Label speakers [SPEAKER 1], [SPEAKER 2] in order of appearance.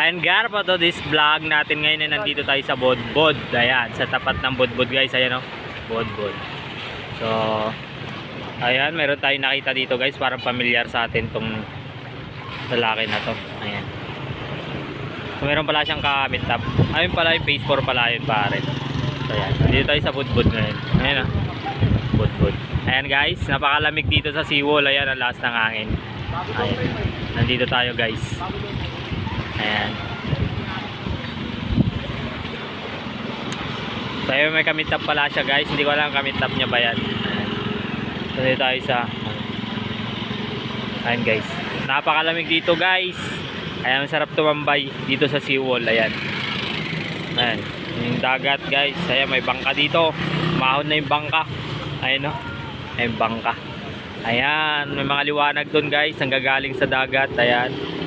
[SPEAKER 1] Ayan, gar po to this vlog natin ngayon na nandito tayo sa Bodbod. Ayan, sa tapat ng Bodbod guys. Ayan o, Bodbod. So, ayan, meron tayong nakita dito guys. Parang familiar sa atin tong lalaki na to. Ayan. So, meron pala siyang kamit top. Ayun pala yung phase 4 pala yun pare. So, ayan. Nandito tayo sa Bodbod ngayon. Ayan o, Bodbod. Ayan guys, napakalamig dito sa seawall. Ayan, ang lakas ng hangin. Ayan. Nandito tayo guys. Ayan. So ayun, may kamit top pala siya guys. Hindi ko alam kamit top niya ba yan. Ayan. So dito tayo sa ayan guys. Napakalamig dito guys. Ayan, masarap tumambay dito sa seawall. Ayan. Ayan. Yung dagat guys. Ayan, may bangka dito. Mahon na yung bangka. Ayan o. Ayan bangka. Ayan. May mga liwanag dun guys. Ang gagaling sa dagat. Ayan.